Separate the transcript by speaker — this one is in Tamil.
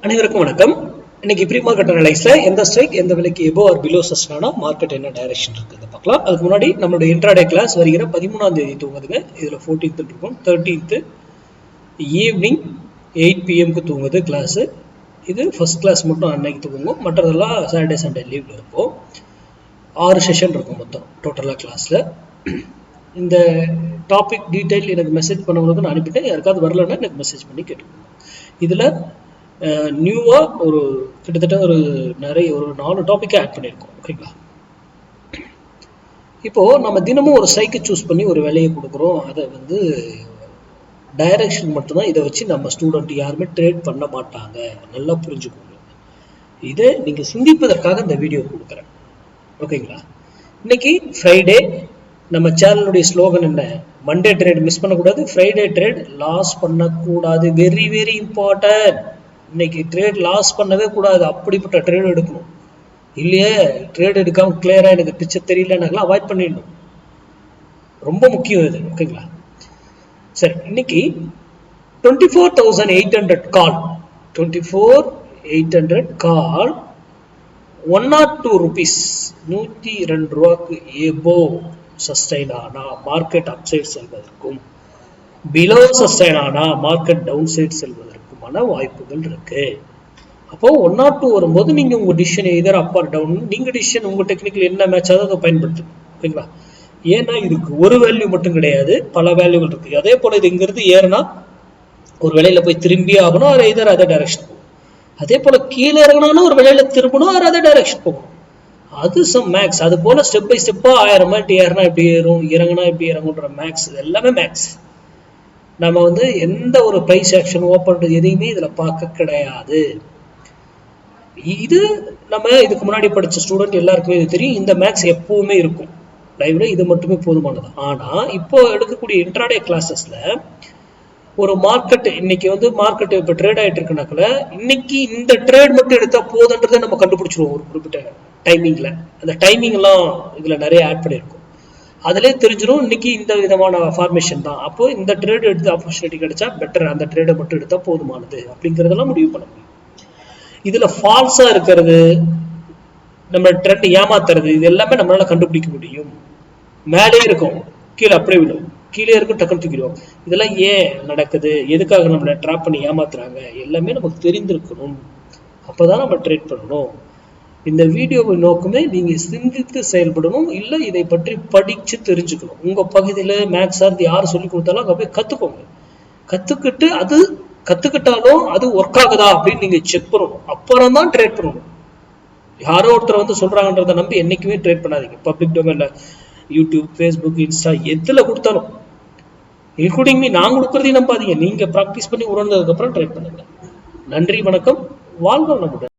Speaker 1: அனைவருக்கும் வணக்கம். இன்னைக்கு ப்ரீ மார்க்கெட் அனலைஸ்ல எந்த ஸ்ட்ரைக் எந்த விலைக்கு எபோ ஆர் பிலோ சஸ்டானா மார்க்கெட் என்ன டைரக்ஷன் இருக்குது பார்க்கலாம். அதுக்கு முன்னாடி நம்மளுடைய இன்ட்ராடே கிளாஸ் வருகிற 13ஆம் தேதி தூங்குதுங்க. இதுல 14th இருக்கும், 13th ஈவினிங் 8 PM தூங்குது கிளாஸ். இது ஃபர்ஸ்ட் கிளாஸ் மட்டும் அன்னைக்கு தூங்குவோம், மற்றதெல்லாம் சாட்டர்டே சண்டே லீவ்ல இருக்கும். 6 செஷன் இருக்கும் மொத்தம் டோட்டலாக கிளாஸ்ல. இந்த டாபிக் டீட்டெயில் எனக்கு மெசேஜ் பண்ணவங்களுக்கு நான் அனுப்பிட்டேன். யாருக்காவது வரலன்னா எனக்கு மெசேஜ் பண்ணி கேட்டுக்கோங்க. இதில் நியூவாக ஒரு கிட்டத்தட்ட ஒரு 4 டாப்பிக்கை ஆட் பண்ணியிருக்கோம். ஓகேங்களா? இப்போது நம்ம தினமும் ஒரு சைக்கிள் சூஸ் பண்ணி ஒரு வேலையை கொடுக்குறோம். அதை டைரக்ஷன் மட்டும்தான். இதை வச்சு நம்ம ஸ்டூடெண்ட் யாருமே ட்ரேட் பண்ண மாட்டாங்க. நல்லா புரிஞ்சுக்கோங்க. இதை நீங்கள் சிந்திப்பதற்காக இந்த வீடியோ கொடுக்குறேன். ஓகேங்களா? இன்னைக்கு ஃப்ரைடே. நம்ம சேனலுடைய ஸ்லோகன் என்ன? மண்டே ட்ரேட் மிஸ் பண்ணக்கூடாது, ஃப்ரைடே ட்ரேட் லாஸ் பண்ணக்கூடாது. Very very important. இன்னைக்கு ட்ரேட் லாஸ் பண்ணவே கூடாது. அப்படிப்பட்ட ட்ரேட் எடுக்கணும். இல்லையே ட்ரேட் எடுக்காம கிளியரா எனக்கு பிக்சர் தெரியலன்னாக்கலாம் அவாய்ட் பண்ணிடணும். ரொம்ப முக்கியம் இது. ஓகேங்களா? சரி, இன்னைக்கு 24,800 கால், 24,800 கால் 102 rupees, 102 ரூபாய்க்கு எபோ சஸ்டைன் ஆனா மார்க்கெட் அப்சைட் செல்வதற்கும், பிலோ சஸ்டைன் ஆனா மார்க்கெட் டவுன் சைட் செல்வதற்குமான வாய்ப்புகள் இருக்கு. அப்போ 102 வரும்போது நீங்க உங்க decision either up are down, நீங்க டிசிஷன் உங்க டெக்னிக்கல் என்ன மேட்ச் ஆகுதோ அதை பயன்படுத்தணும். ஓகேங்களா? ஏன்னா இதுக்கு ஒரு வேல்யூ மட்டும் கிடையாது, பல வேல்யூகள் இருக்கு. அதே போல இது இங்கிருந்து ஏறுனா ஒரு வேலையில போய் திரும்பி ஆகணும், அது எதர் அதர் டைரக்ஷன் போகும். அதே போல கீழே இறங்கினாலும் ஒரு வேலையில திரும்பணும், அது அதர் டைரக்ஷன் போகணும். அது சம் மேக்ஸ். அது போல ஸ்டெப் பை ஸ்டெப்பா 1000 மாட்டி ஏறினா எப்படி ஏறும், இறங்கினா எப்படி இறங்குன்ற மேக்ஸ். இது எல்லாமே மேக்ஸ். நம்ம எந்த ஒரு பிரைஸ் ஆக்ஷன் ஓப்பன் எதையுமே இதுல பார்க்க கிடையாது. இது நம்ம இதுக்கு முன்னாடி படிச்ச ஸ்டூடெண்ட் எல்லாருக்குமே இது தெரியும். இந்த மேக்ஸ் எப்பவுமே இருக்கும் லைவ்ல. இது மட்டுமே போதுமானது. ஆனா இப்போ எடுக்கக்கூடிய இன்ட்ராடே கிளாஸஸ்ல ஒரு மார்க்கெட் இன்னைக்கு மார்க்கெட் இப்போ ட்ரேட் ஆயிட்டு இருக்குனாக்கல, இன்னைக்கு இந்த ட்ரேட் மட்டும் எடுத்தா போதுன்றதை நம்ம கண்டுபிடிச்சிருவோம் ஒரு குறிப்பிட்ட டைமிங்ல. அந்த டைமிங் எல்லாம் இதுல நிறைய ஆட் பண்ணியிருக்கும். அதுலேயே தெரிஞ்சிடும் இன்னைக்கு இந்த விதமான ஃபார்மேஷன் தான். அப்போ இந்த ட்ரேட் எடுத்து ஆப்பர்ச்சுனிட்டி கிடைச்சா பெட்டர், அந்த ட்ரேடை மட்டும் எடுத்தா போதுமானது அப்படிங்கிறதெல்லாம் முடிவு பண்ண முடியும். இதுல ஃபால்ஸா இருக்கிறது, நம்ம ட்ரெண்ட் ஏமாத்துறது, இது எல்லாமே நம்மளால கண்டுபிடிக்க முடியும். மேலே இருக்கும், கீழே அப்படியே விடும், கீழே இருக்கும், டக்குன்னு தூக்கிடுவோம். இதெல்லாம் ஏன் நடக்குது, எதுக்காக நம்மளை ட்ராப் பண்ணி ஏமாத்துறாங்க, எல்லாமே நமக்கு தெரிந்திருக்கணும். அப்போதான் நம்ம ட்ரேட் பண்ணணும். இந்த வீடியோவின் நோக்கமே நீங்க சிந்தித்து செயல்படணும், இல்லை இதை பற்றி படிச்சு தெரிஞ்சுக்கணும். உங்க பகுதியில மேக்ஸ் சார்ந்து யார் சொல்லி கொடுத்தாலும் அங்க போய் கத்துக்கோங்க. கத்துக்கிட்டு அது கத்துக்கிட்டாலும் அது ஒர்க் ஆகுதா அப்படின்னு நீங்க செக் பண்ணணும். அப்புறம் தான் ட்ரேட் பண்ணணும். யாரோ ஒருத்தர் சொல்றாங்கன்றதை நம்பி என்னைக்குமே ட்ரேட் பண்ணாதீங்க. பப்ளிக் டொமைன்ல யூடியூப், ஃபேஸ்புக், இன்ஸ்டா எதுல கொடுத்தாலும், இன்க்ளூடிங் மீ, நான் கொடுக்கறதையும் நம்பாதீங்க. நீங்க ப்ராக்டிஸ் பண்ணி உணர்ந்ததுக்கு அப்புறம் ட்ரேட் பண்ணுங்க. நன்றி, வணக்கம், வாழ்க வளமுடன்.